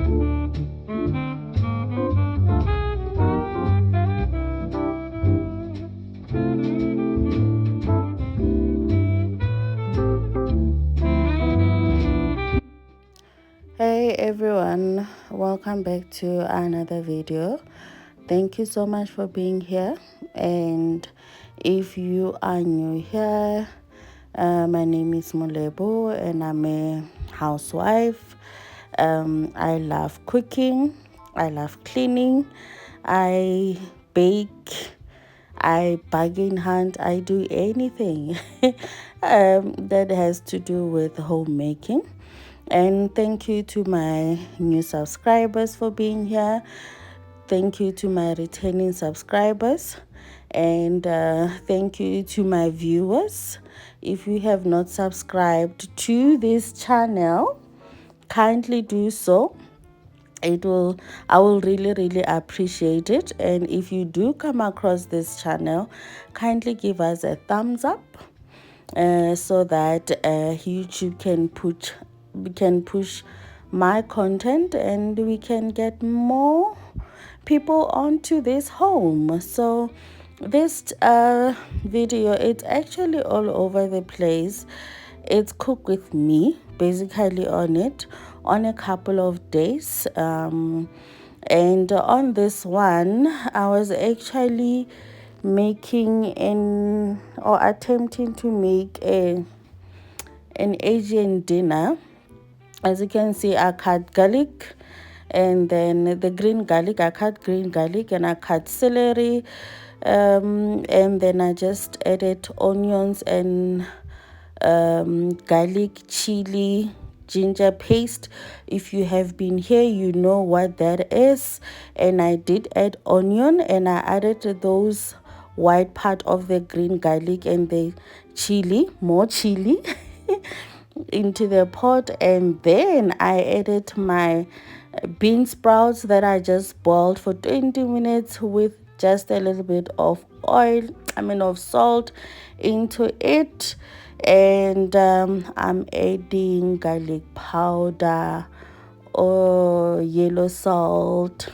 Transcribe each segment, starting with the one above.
Hey everyone, welcome back to another video. Thank you so much for being here. And if you are new here, my name is Molebo and I'm a housewife. I love cooking, I love cleaning, I bake, I bargain hunt, I do anything that has to do with homemaking. And thank you to my new subscribers for being here. Thank you to my returning subscribers. And thank you to my viewers. If you have not subscribed to this channel, kindly do so. I will really appreciate it. And if you do come across this channel, kindly give us a thumbs up so that YouTube can push my content and we can get more people onto this home. So this video, it's actually all over the place. It's cook with me basically on a couple of days, and on this one I was actually attempting to make an Asian dinner. As you can see, I cut garlic, and then the green garlic, I cut green garlic, and I cut celery, and then I just added onions and garlic, chili, ginger paste. If you have been here, you know what that is. And I did add onion, and I added those white part of the green garlic and the chili, more chili into the pot. And then I added my bean sprouts that I just boiled for 20 minutes with just a little bit of of salt into it. And I'm adding garlic powder or yellow salt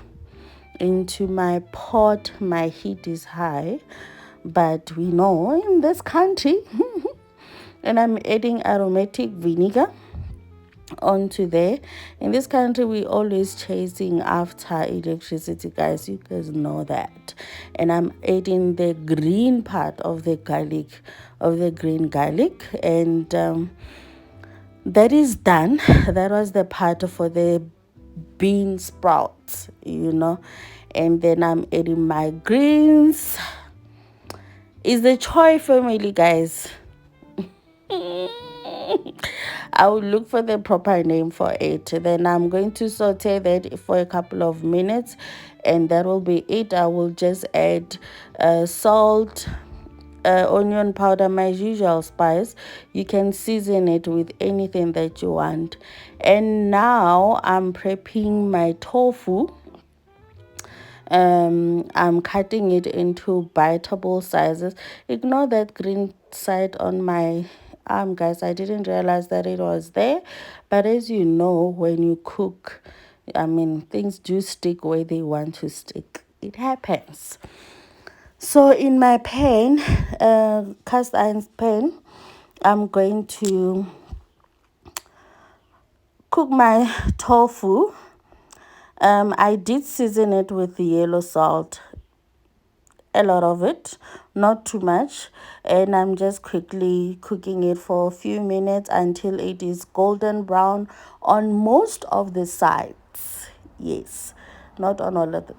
into my pot. My heat is high, but we know in this country and I'm adding aromatic vinegar onto there. In this country, we always chasing after electricity, guys. You guys know that. And I'm adding the green part of the green garlic, and that is done. That was the part for the bean sprouts, and then I'm adding my greens. Is the Choi family, guys. I will look for the proper name for it. Then I'm going to saute that for a couple of minutes, and that will be it. I will just add salt, onion powder, my usual spice. You can season it with anything that you want. And now I'm prepping my tofu. I'm cutting it into biteable sizes. Ignore that green side on my arm, guys. I didn't realize that it was there. But as you know, when you cook, things do stick where they want to stick. It happens. So in my pan, cast iron pan, I'm going to cook my tofu. I did season it with the yellow salt, a lot of it, not too much, and I'm just quickly cooking it for a few minutes until it is golden brown on most of the sides. Yes, not on all of the,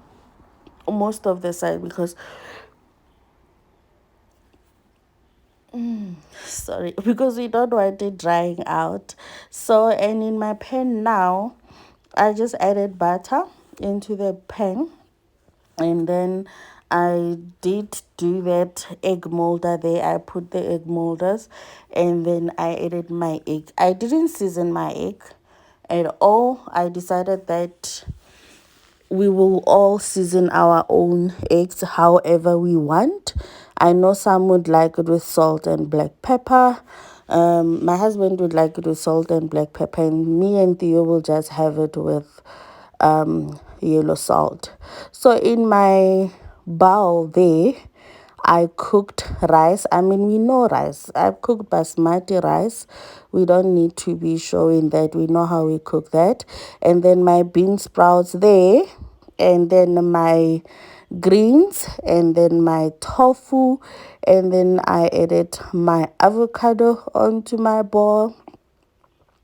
most of the side, because because we don't want it drying out. So, and in my pan now, I just added butter into the pan, and then I did do that egg molder there. I put the egg molders, and then I added my egg. I didn't season my egg at all. I decided that we will all season our own eggs however we want. I know some would like it with salt and black pepper. My husband would like it with salt and black pepper, and me and Theo will just have it with yellow salt. So in my bowl there, I cooked rice. I mean, we know rice. I've cooked basmati rice. We don't need to be showing that. We know how we cook that. And then my bean sprouts there. And then my greens. And then my tofu. And then I added my avocado onto my bowl.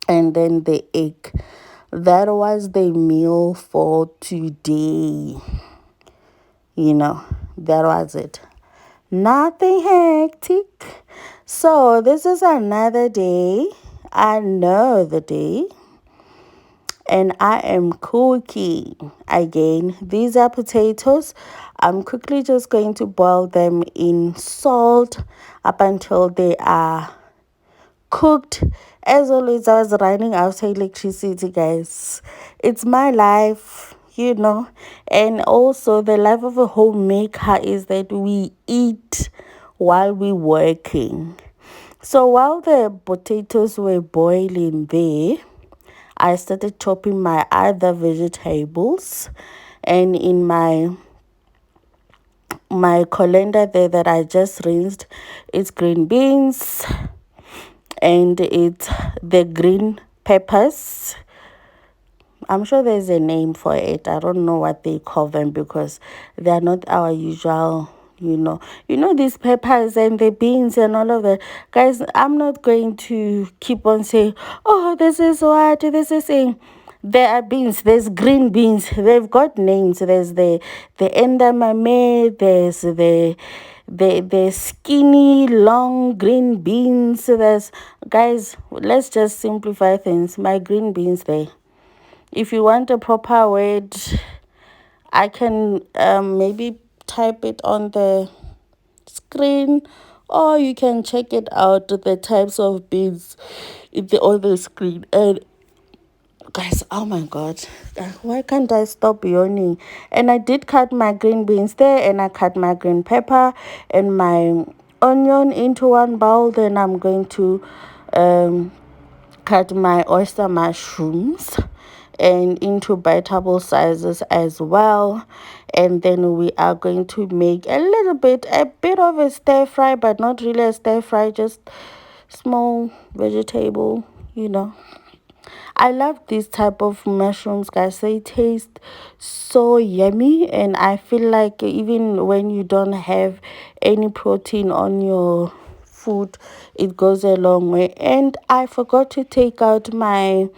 And then the egg. That was the meal for today. That was it. Nothing hectic. So this is another day, another day, and I am cooking again. These are potatoes. I'm quickly just going to boil them in salt up until they are cooked. As always, I was running out of electricity, guys. It's my life, and also the life of a homemaker is that we eat while we're working. So while the potatoes were boiling there, I started chopping my other vegetables, and in my colander there that I just rinsed, it's green beans, and it's the green peppers. I'm sure there's a name for it. I don't know what they call them because they are not our usual, these peppers and the beans and all of that. Guys, I'm not going to keep on saying, oh, this is what, this is saying. There are beans, there's green beans. They've got names. There's the endamame, there's the skinny long green beans. There's, guys, let's just simplify things. My green beans there. If you want a proper word, I can maybe type it on the screen, or you can check it out, the types of beans on the screen. And guys, oh my god, why can't I stop yawning? And I did cut my green beans there, and I cut my green pepper and my onion into one bowl. Then I'm going to cut my oyster mushrooms and into biteable sizes as well. And then we are going to make a bit of a stir fry, but not really a stir fry, just small vegetable. I love this type of mushrooms, guys. They taste so yummy, and I feel like even when you don't have any protein on your food, it goes a long way. And I forgot to take out my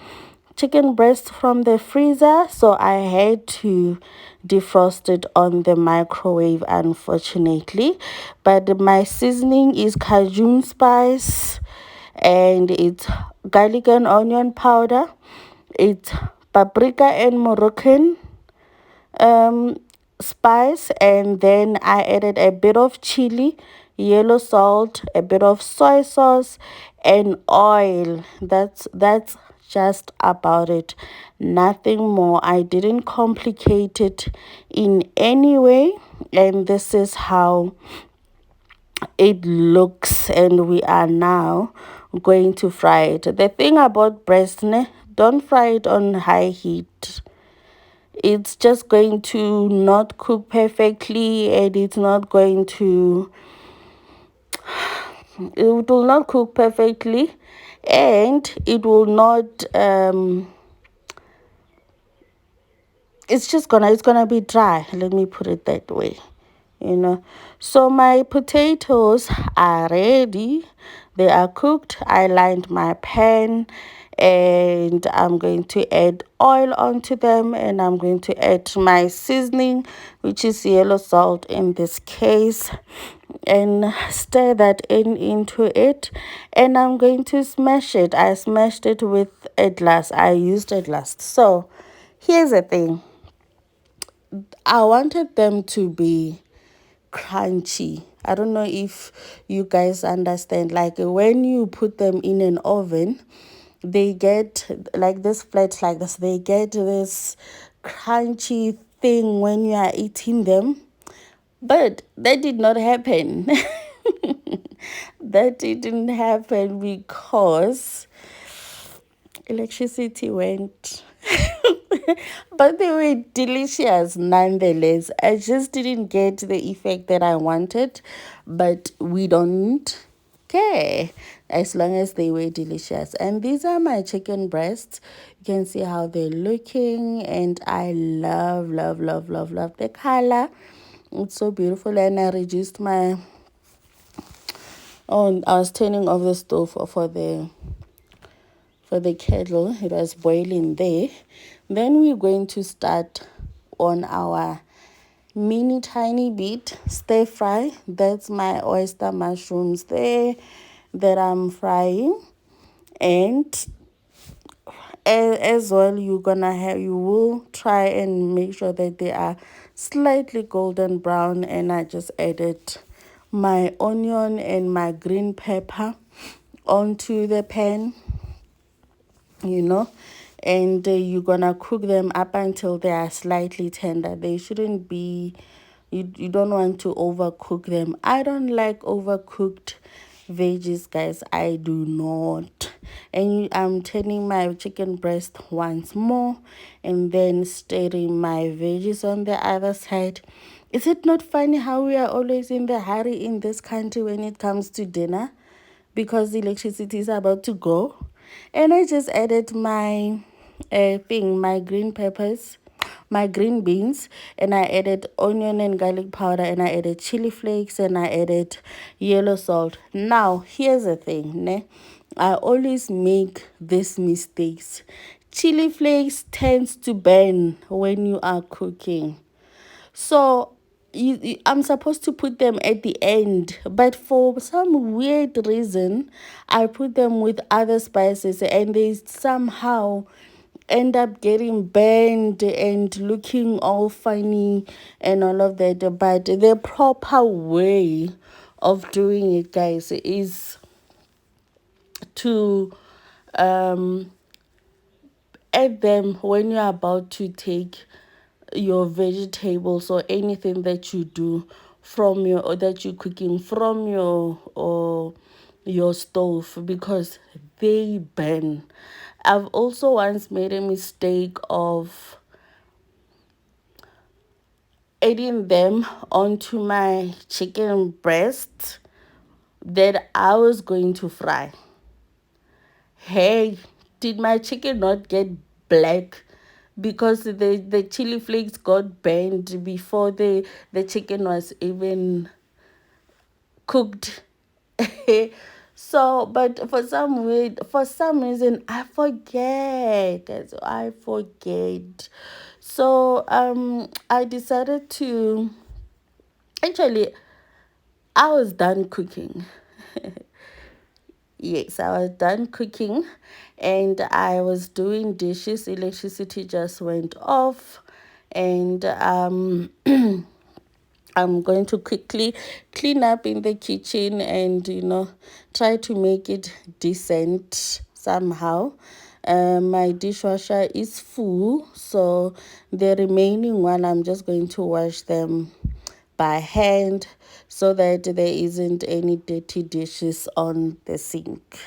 chicken breast from the freezer, so I had to defrost it on the microwave, unfortunately. But my seasoning is Cajun spice, and it's garlic and onion powder, it's paprika and Moroccan spice, and then I added a bit of chili, yellow salt, a bit of soy sauce, and oil. That's just about it. Nothing more. I didn't complicate it in any way, and this is how it looks. And we are now going to fry it. The thing about breast, don't fry it on high heat. It's just going to not cook perfectly, and it will not cook perfectly, and it will not it's gonna be dry, let me put it that way. So my potatoes are ready, they are cooked. I lined my pan, and I'm going to add oil onto them, and I'm going to add my seasoning, which is yellow salt in this case, and stir that into it. And I'm going to smash it. I smashed it with a glass. I used a glass. So here's the thing, I wanted them to be crunchy. I don't know if you guys understand, like when you put them in an oven, they get like this flat, like this, they get this crunchy thing when you are eating them. But that did not happen. That didn't happen because electricity went. but they were delicious nonetheless. I just didn't get the effect that I wanted, but we don't care as long as they were delicious. And these are my chicken breasts. You can see how they're looking, and I love the color. It's so beautiful. And I reduced my I was turning off the stove for the kettle. It was boiling there. Then we're going to start on our mini tiny bit stir fry. That's my oyster mushrooms there that I'm frying. And as well, you will try and make sure that they are slightly golden brown. And I just added my onion and my green pepper onto the pan, and you're gonna cook them up until they are slightly tender. They shouldn't be, you don't want to overcook them. I don't like overcooked veggies, guys. I do not. And I'm turning my chicken breast once more and then stirring my veggies on the other side. Is it not funny how we are always in the hurry in this country when it comes to dinner? Because the electricity is about to go. And I just added my my green peppers, my green beans, and I added onion and garlic powder, and I added chili flakes, and I added yellow salt. Now, here's the thing, ne? I always make these mistakes. Chili flakes tends to burn when you are cooking. So I'm supposed to put them at the end, but for some weird reason, I put them with other spices, and they somehow end up getting burned and looking all funny and all of that. But the proper way of doing it, guys, is to add them when you're about to take your vegetables or anything that you do from your, or that you're cooking from your stove, because they burn. I've also once made a mistake of adding them onto my chicken breast that I was going to fry. Hey, did my chicken not get black because the chili flakes got burned before the chicken was even cooked? So, but for some reason, I forget, guys. I forget. So, I decided to, actually, I was done cooking. Yes, I was done cooking and I was doing dishes. Electricity just went off, and I'm going to quickly clean up in the kitchen and, try to make it decent somehow. My dishwasher is full, so the remaining one, I'm just going to wash them by hand so that there isn't any dirty dishes on the sink.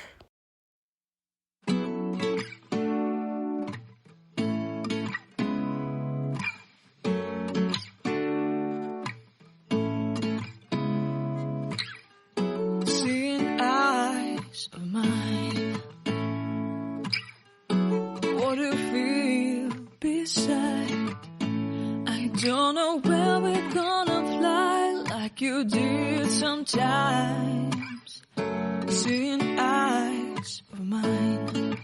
Seeing eyes of mine, what do you feel beside? I don't know where we're gonna fly like you did sometimes. Seeing eyes of mine,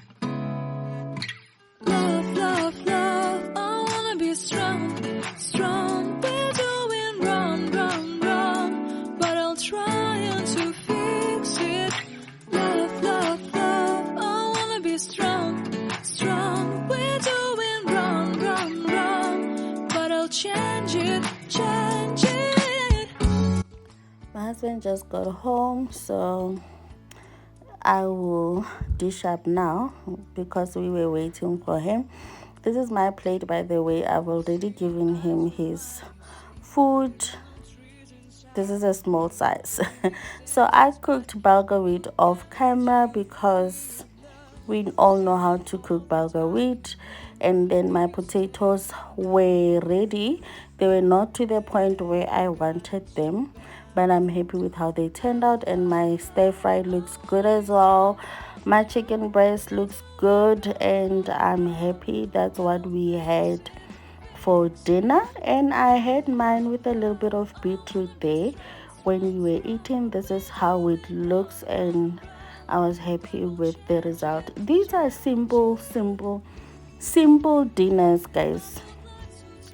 love, love, love, I wanna be strong, strong. We're doing wrong, wrong, wrong, but I'll try to fix it. Love, love, love, I wanna be strong, strong. We're doing wrong, wrong, wrong, but I'll change it, change it. My husband just got home, so I will dish up now because we were waiting for him. This is my plate, by the way. I've already given him his food. This is a small size. So I cooked bulgur wheat off camera because we all know how to cook bulgur wheat. and then my potatoes were ready. They were not to the point where I wanted them, but I'm happy with how they turned out. And my stir fry looks good as well. My chicken breast looks good, and I'm happy. That's what we had for dinner. And I had mine with a little bit of beetroot there when we were eating. This is how it looks, and I was happy with the result. These are simple dinners, guys.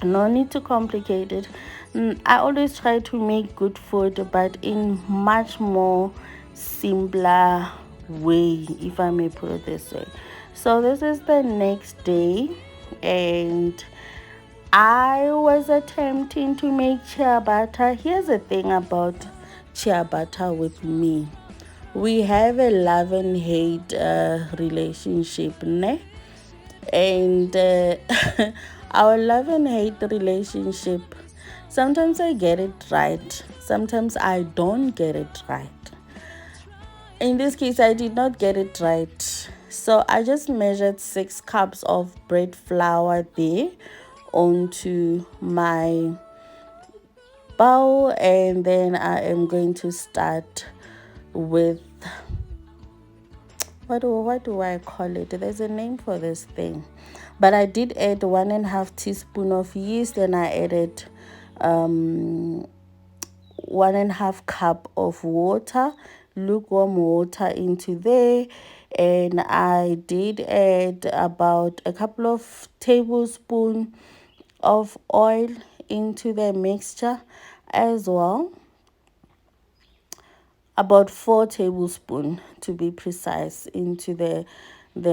No need to complicate it. I always try to make good food, but in much more simpler way, if I may put it this way. So this is the next day, and I was attempting to make chia butter. Here's the thing about chia butter with me. We have a love and hate relationship, ne? And our love and hate relationship, sometimes I get it right, sometimes I don't get it right. In this case, I did not get it right, so I just measured 6 cups of bread flour there onto my bowl, and then I am going to start with what do I call it? There's a name for this thing, but I did add 1.5 teaspoon of yeast, and I added 1.5 cup of water, lukewarm water, into there. And I did add about a couple of tablespoons of oil into the mixture as well, about 4 tablespoons to be precise, into the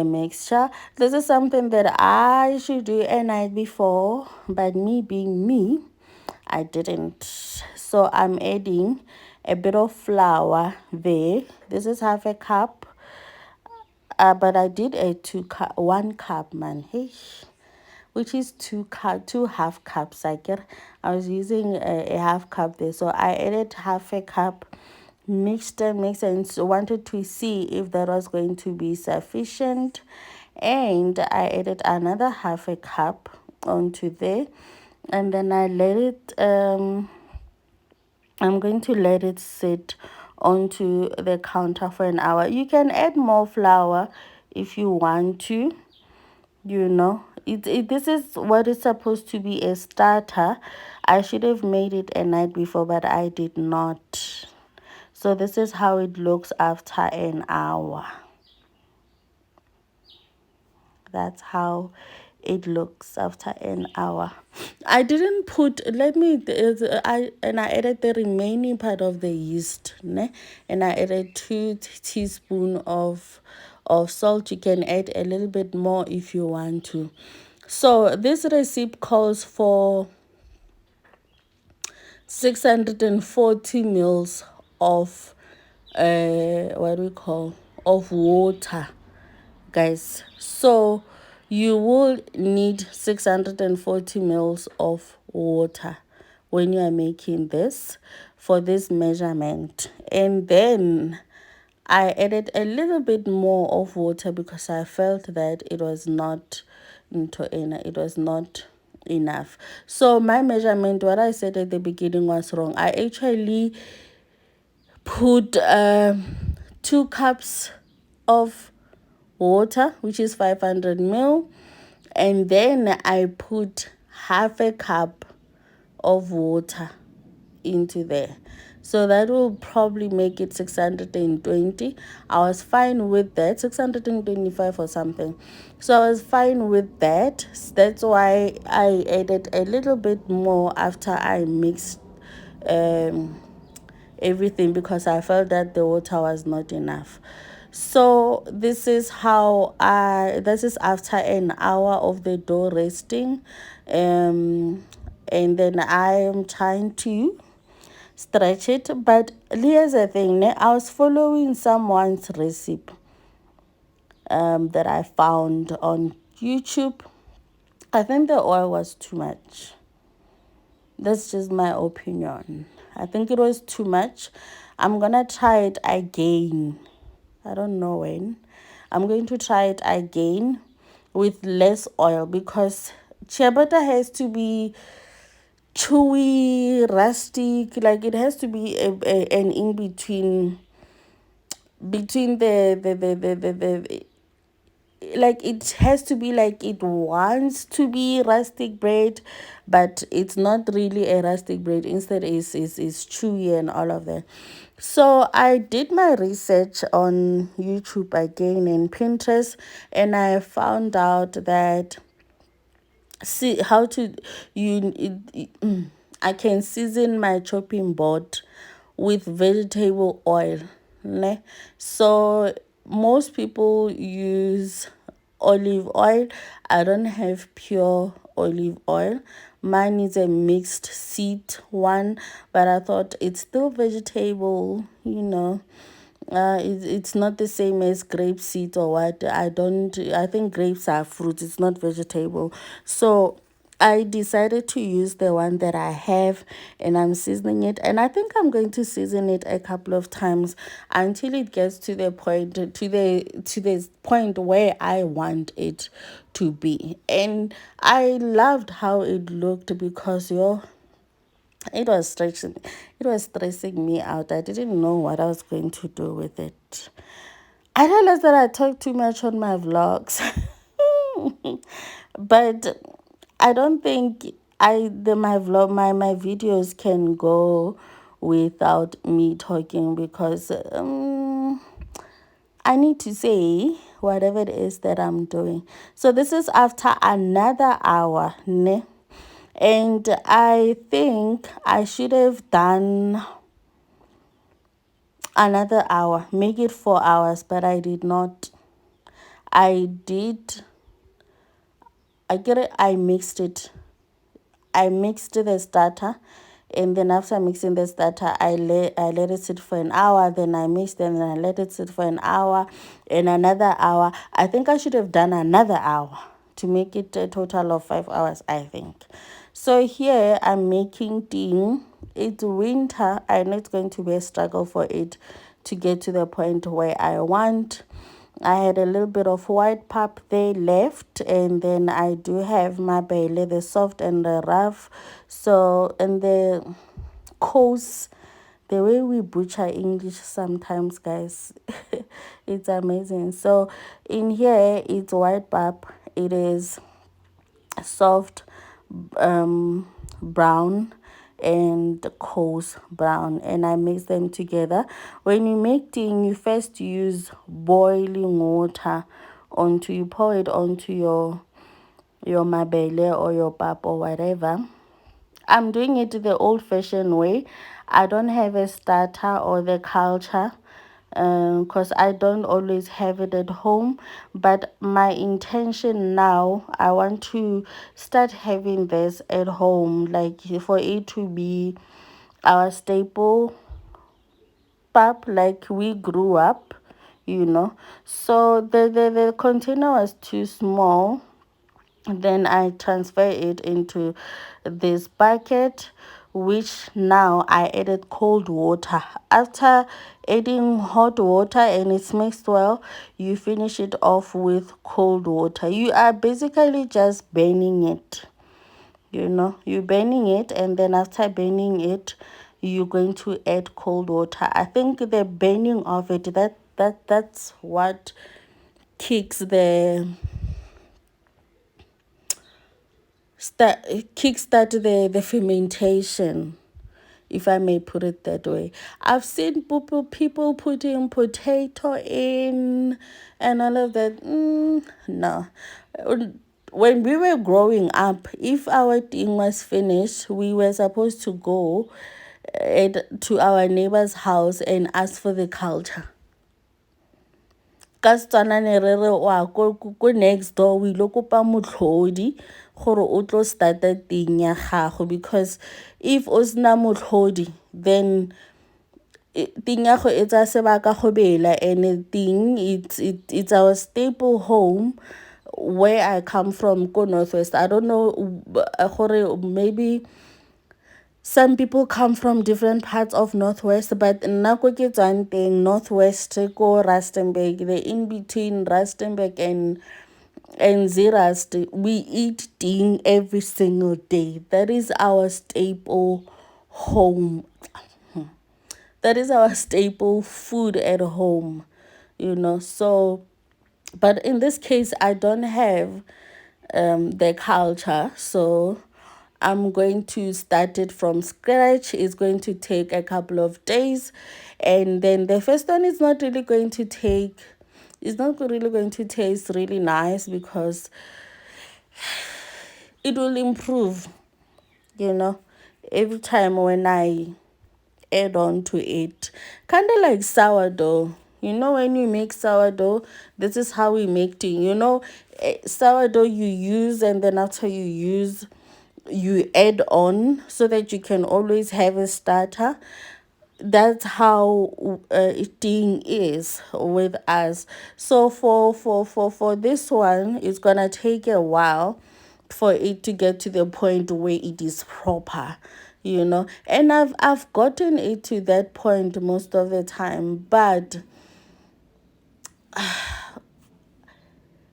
mixture. This is something that I should do a night before, but me being me, I didn't. So I'm adding a bit of flour there. This is half a cup, but I did a 1 cup, man. Hey, which is 2 half cups. I was using a half cup there, so I added half a cup, mixed and wanted to see if that was going to be sufficient, and I added another half a cup onto there, and then I let it I'm going to let it sit onto the counter for an hour. You can add more flour if you want to, you know. This is what is supposed to be a starter. I should have made it a night before, but I did not. So this is how it looks after an hour. That's how it looks after an hour. I didn't put, I added the remaining part of the yeast, ne? And I added 2 teaspoons of salt. You can add a little bit more if you want to. So this recipe calls for 640 mils of of water, guys. So you will need 640 mils of water when you are making this, for this measurement. And then I added a little bit more of water because I felt that it was not enough. So my measurement, what I said at the beginning, was wrong. I actually put 2 cups of water, which is 500 ml, and then I put half a cup of water into there. So that will probably make it 620. I was fine with that, 625 or something. So I was fine with that. That's why I added a little bit more after I mixed everything, because I felt that the water was not enough. So this is after an hour of the dough resting, and then I am trying to stretch it. But here's the thing, I was following someone's recipe that I found on YouTube. I think the oil was too much. That's just my opinion. I think it was too much. I'm gonna try it again. I don't know when. I'm going to try it again with less oil, because shea butter has to be chewy, rustic, like it has to be an in between the like it has to be like it wants to be rustic bread, but it's not really a rustic bread. Instead is chewy and all of that. So I did my research on YouTube again and Pinterest, and I found out that see how to I can season my chopping board with vegetable oil, ne? So most people use olive oil. I don't have pure olive oil. Mine is a mixed seed one, but I thought it's still vegetable, it's not the same as grape seed or what. I think grapes are fruit, it's not vegetable. So I decided to use the one that I have, and I'm seasoning it, and I think I'm going to season it a couple of times until it gets to the point where I want it to be. And I loved how it looked, because it was stressing me out. I didn't know what I was going to do with it. I realized that I talk too much on my vlogs. But I don't think my videos can go without me talking, because I need to say whatever it is that I'm doing. So this is after another hour, ne? And I think I should have done another hour, make it 4 hours, but I did not. I did, I get it, I mixed it. I mixed the starter, and then after mixing the starter, I let it sit for an hour. Then I mixed, and then I let it sit for an hour and another hour. I think I should have done another hour to make it a total of 5 hours, I think. So here I'm making tea. It's winter. I know it's going to be a struggle for it to get to the point where I want. I had a little bit of white pap there left, and then I do have my bele, the soft and the rough. So, and the coarse, the way we butcher English sometimes, guys, it's amazing. So in here it's white pap, it is soft brown and coarse brown, and I mix them together. When you make tea, you first use boiling water onto, you pour it onto your mabele or your pap or whatever. I'm doing it the old-fashioned way. I don't have a starter or the culture, because I don't always have it at home. But my intention now, I want to start having this at home, like for it to be our staple pap, like we grew up. So the container was too small. Then I transfer it into this bucket, which now I added cold water. After adding hot water and it's mixed well, you finish it off with cold water. You are basically just burning it. You're burning it, and then after burning it, you're going to add cold water. I think the burning of it, that's what kicks the kickstart the fermentation, if I may put it that way. I've seen people putting potato in and all of that. No. When we were growing up, if our thing was finished, we were supposed to go to our neighbor's house and ask for the culture. Ka Setswana ne re re wa ko next door o ile kopa motlhodi gore o tlo starta ting ya gago, because if o sena motlhodi, then ting ya go e tsa sebaka go bela. And ting, it's our staple home where I come from, go Northwest. I don't know gore maybe some people come from different parts of Northwest, but nna ko ke tswang teng, Northwest, ko Rustenburg, the in between Rustenburg and and zirast. We eat ding every single day. That is our staple home. That is our staple food at home, So, but in this case, I don't have the culture, so I'm going to start it from scratch. It's going to take a couple of days, and then the first one is not really going to take. It's not really going to taste really nice because it will improve, every time when I add on to it. Kind of like sourdough. When you make sourdough, this is how we make tea. Sourdough you use, and then after you use, you add on so that you can always have a starter. That's how thing is with us. So for this one, it's gonna take a while for it to get to the point where it is proper, and I've gotten it to that point most of the time, but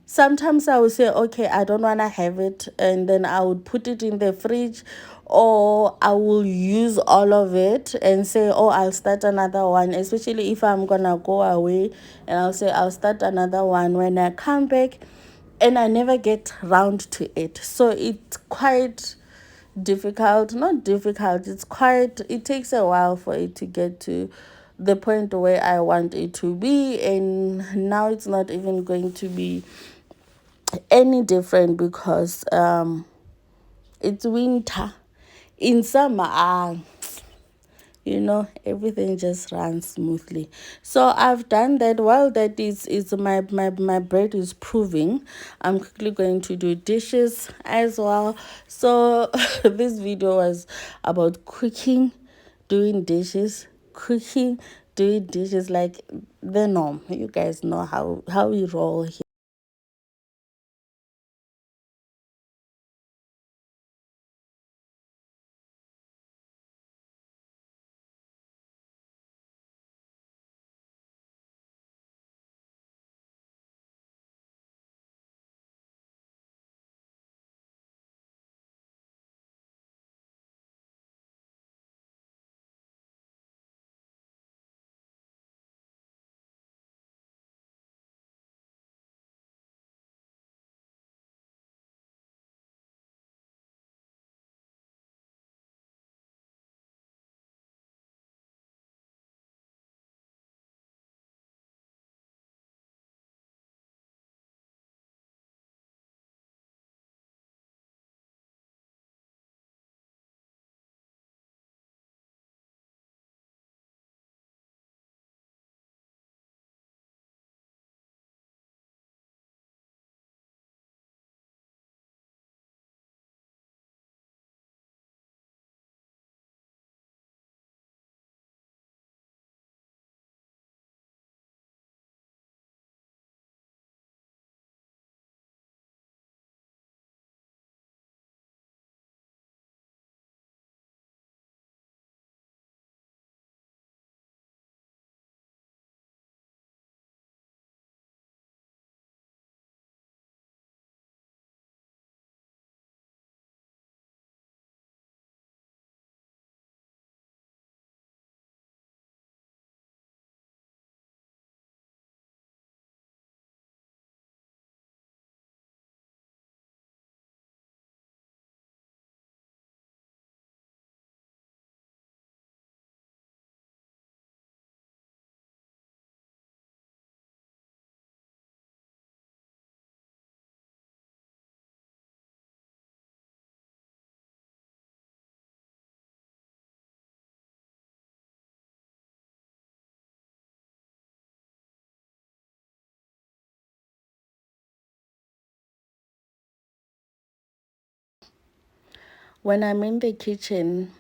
sometimes I would say, okay, I don't want to have it, and then I would put it in the fridge, or I will use all of it and say, oh, I'll start another one, especially if I'm gonna go away, and I'll say I'll start another one when I come back, and I never get round to it. So it's quite difficult. Not difficult, it takes a while for it to get to the point where I want it to be, and now it's not even going to be any different because it's winter. In summer, everything just runs smoothly. So I've done that. While that is my bread is proving, I'm quickly going to do dishes as well. So this video was about cooking, doing dishes, cooking, doing dishes, like the norm. You guys know how we roll here. When I'm in the kitchen,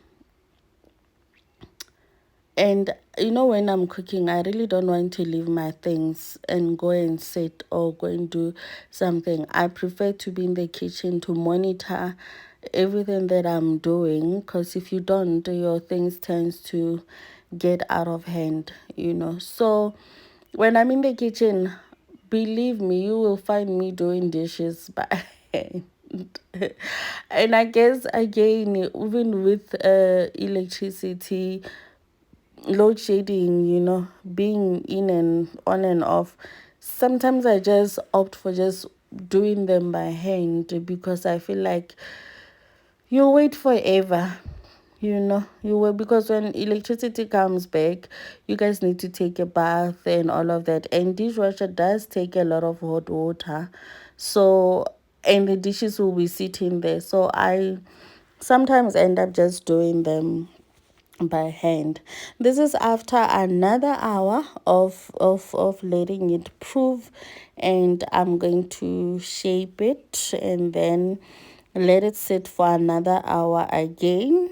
and when I'm cooking, I really don't want to leave my things and go and sit or go and do something. I prefer to be in the kitchen to monitor everything that I'm doing, because if you don't, your things tends to get out of hand. So when I'm in the kitchen, believe me, you will find me doing dishes by hand. And I guess again, even with electricity, load shedding, being in and on and off, sometimes I just opt for just doing them by hand because I feel like you wait forever. You will, because when electricity comes back, you guys need to take a bath and all of that. And dishwasher does take a lot of hot water. So, and the dishes will be sitting there. So I sometimes end up just doing them by hand. This is after another hour of letting it prove, and I'm going to shape it and then let it sit for another hour again,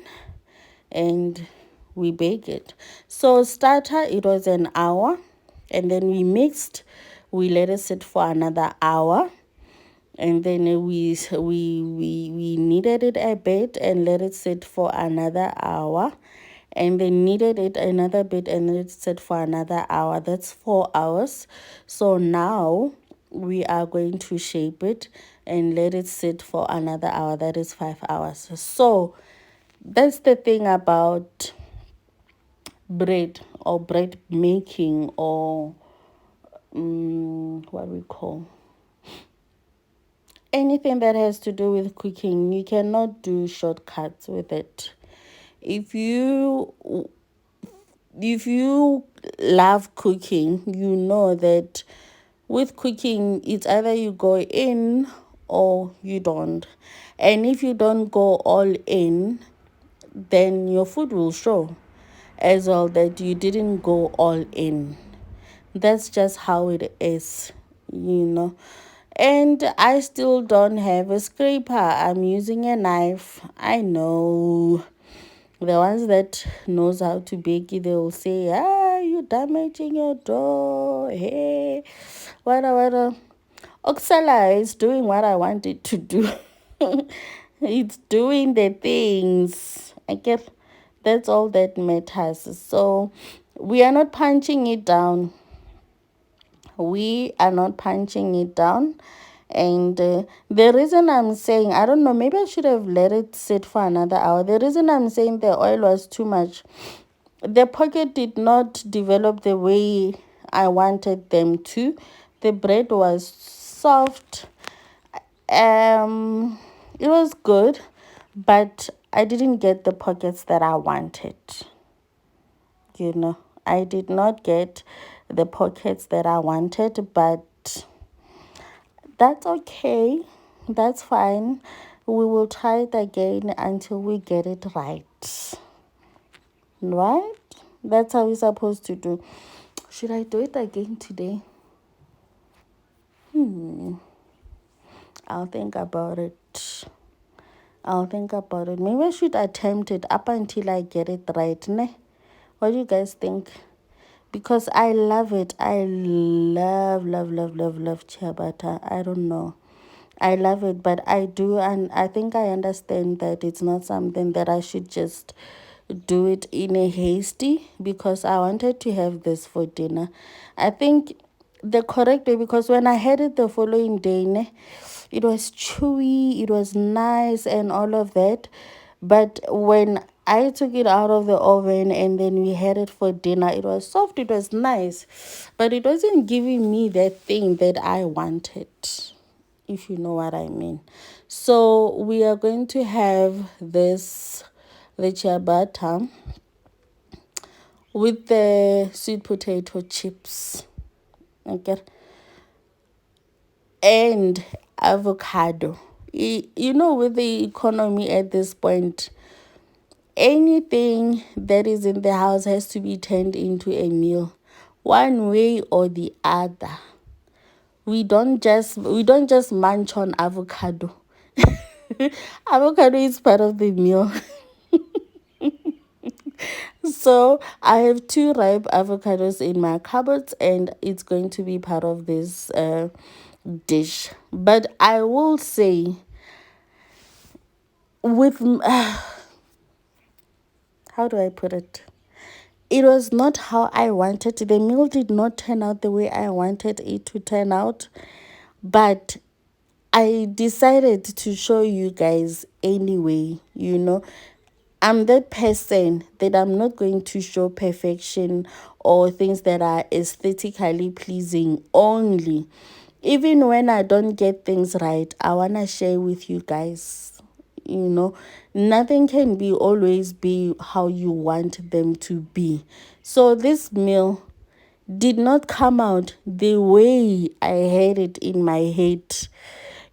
and we bake it. So starter, it was an hour, and then we mixed, we let it sit for another hour, and then we kneaded it a bit and let it sit for another hour, and then kneaded it another bit and let it sit for another hour. That's 4 hours. So now we are going to shape it and let it sit for another hour. That is 5 hours. So that's the thing about bread, or bread making, or what we call anything that has to do with cooking. You cannot do shortcuts with it. If you love cooking, you know that with cooking, it's either you go in or you don't. And if you don't go all in, then your food will show as well that you didn't go all in. That's just how it is. And I still don't have a scraper. I'm using a knife. I know. The ones that knows how to bake it, they will say, you damaging your dough. Hey, what. Oxala is doing what I want it to do. It's doing the things. I guess that's all that matters. So we are not punching it down. We are not punching it down. And the reason I'm saying, I don't know, maybe I should have let it sit for another hour. The reason I'm saying the oil was too much, the pocket did not develop the way I wanted them to. The bread was soft. It was good, but I didn't get the pockets that I wanted. I did not get the pockets that I wanted, but that's okay. That's fine. We will try it again until we get it right. Right? That's how we're supposed to do. Should I do it again today? I'll think about it. Maybe I should attempt it up until I get it right. Ne? What do you guys think? Because I love it. I love ciabatta. I don't know. I love it, but I do, and I think I understand that it's not something that I should just do it in a hasty, because I wanted to have this for dinner. I think the correct way, because when I had it the following day, ne, it was chewy, it was nice and all of that. But when I took it out of the oven and then we had it for dinner, it was soft, it was nice, but it wasn't giving me that thing that I wanted, if you know what I mean. So we are going to have the ciabatta with the sweet potato chips, okay, and avocado. With the economy at this point, anything that is in the house has to be turned into a meal, one way or the other. We don't just munch on avocado. Avocado is part of the meal. So I have 2 ripe avocados in my cupboards, and it's going to be part of this dish. But I will say, with how do I put it? it was not how I wanted. The meal did not turn out the way I wanted it to turn out, but I decided to show you guys anyway. I'm that person that I'm not going to show perfection or things that are aesthetically pleasing only. Even when I don't get things right, I want to share with you guys. Nothing can be always be how you want them to be. So this meal did not come out the way I had it in my head.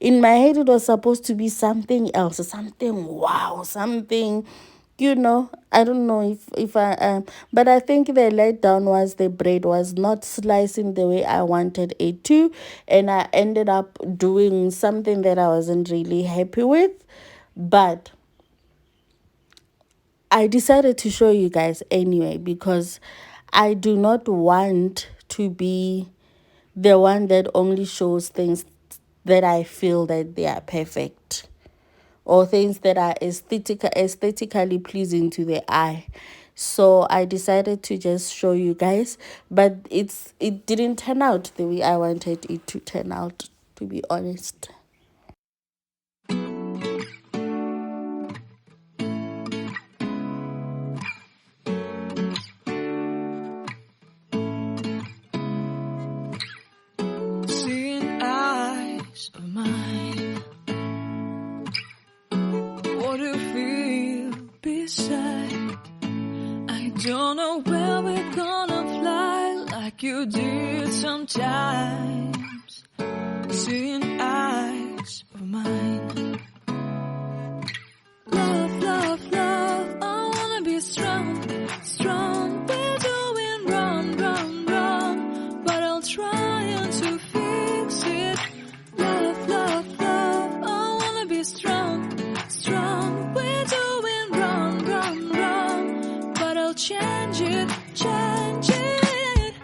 In my head, it was supposed to be something else, something wow, something, I don't know if I am, but I think the letdown was the bread was not slicing the way I wanted it to, and I ended up doing something that I wasn't really happy with. But I decided to show you guys anyway because I do not want to be the one that only shows things that I feel that they are perfect or things that are aesthetically pleasing to the eye. So I decided to just show you guys, but it didn't turn out the way I wanted it to turn out, to be honest. Seeing eyes of mine, what do you feel beside? I don't know where we're gonna fly like you did sometimes. Seeing eyes of mine, love, love, love, I wanna be strong, strong. We're doing wrong, wrong, wrong, but I'll try to fix it. Love, love, love, I wanna be strong, strong. We're doing wrong, wrong, wrong, but I'll change it, change it.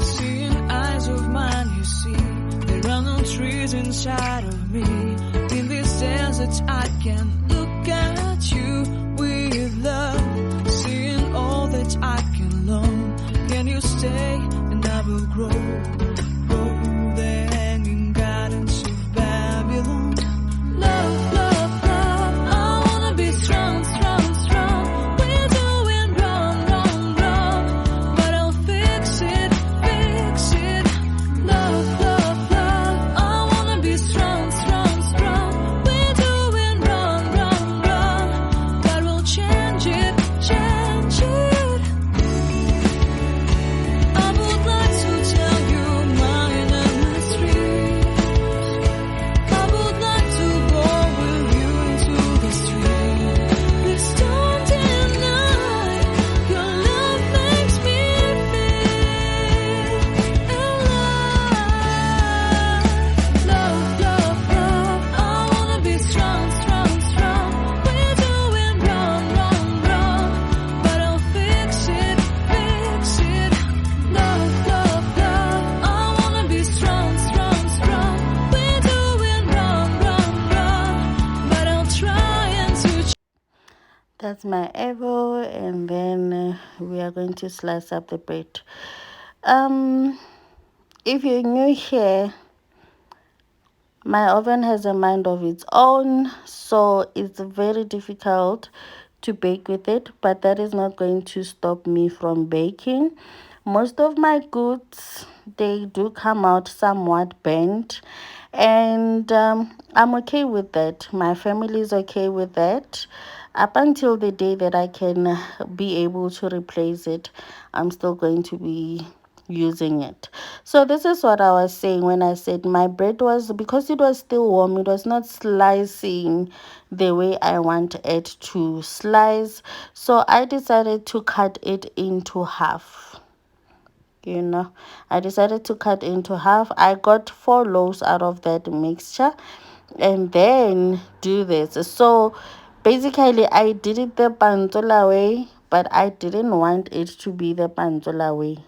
Seeing eyes of mine, you see, there are no trees inside of me. In this desert, I can look at you with love. Seeing all that I can learn. Can you stay and I will grow? Grow the hanging gardens of Babylon. Love, love, love, I wanna be strong, strong, strong. We're doing wrong, wrong, wrong, but I'll fix it, fix it. Love, love, love, I wanna be strong, strong, strong. We're doing wrong, wrong, wrong, but we'll change it, change it. I would like to tell you mine and my street. I would like to go with you into the street. Please don't deny your love makes me feel alive. Love, love, love, I wanna be strong, strong, strong. We're doing wrong, wrong, wrong, but I'll fix it, fix it. Love, love, love, I wanna be strong, strong, strong. We're doing wrong, wrong, wrong, but I'll try and to. That's my apple, and then we are going to slice up the bread. If you're new here, my oven has a mind of its own, so it's very difficult to bake with it, but that is not going to stop me from baking. Most of my goods, they do come out somewhat burnt, and I'm okay with that. My family is okay with that. Up until the day that I can be able to replace it, I'm still going to be using it. So this is what I was saying when I said my bread was, because it was still warm, it was not slicing the way I want it to slice. So I decided to cut it into half. I decided to cut into half. I got 4 loaves out of that mixture, and then do this. So basically I did it the pantola way, but I didn't want it to be the pantola way.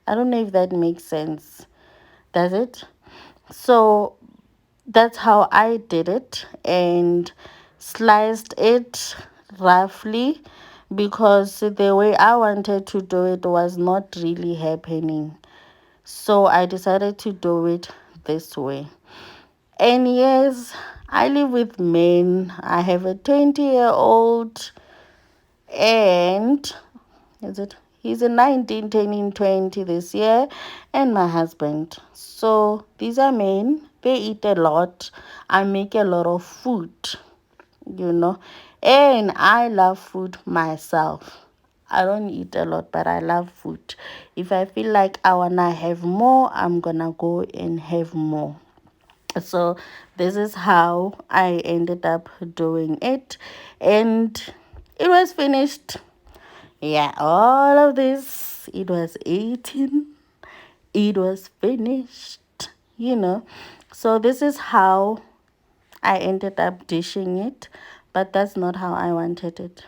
I don't know if that makes sense. Does it? So that's how I did it, and sliced it roughly, because the way I wanted to do it was not really happening. So I decided to do it this way. And yes, I live with men. I have a 20-year-old, and is it? He's a 19 turning 20 this year, and my husband. So these are men. They eat a lot. I make a lot of food, you know, and I love food myself. I don't eat a lot, but I love food. If I feel like I wanna have more, I'm gonna go and have more. So this is how I ended up doing it, and it was finished. Yeah, all of this, it was eaten, it was finished, you know. So this is how I ended up dishing it, but that's not how I wanted it.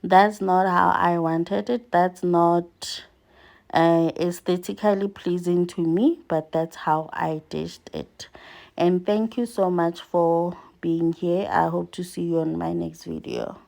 That's not how I wanted it. That's not aesthetically pleasing to me, but that's how I dished it. And thank you so much for being here. I hope to see you on my next video.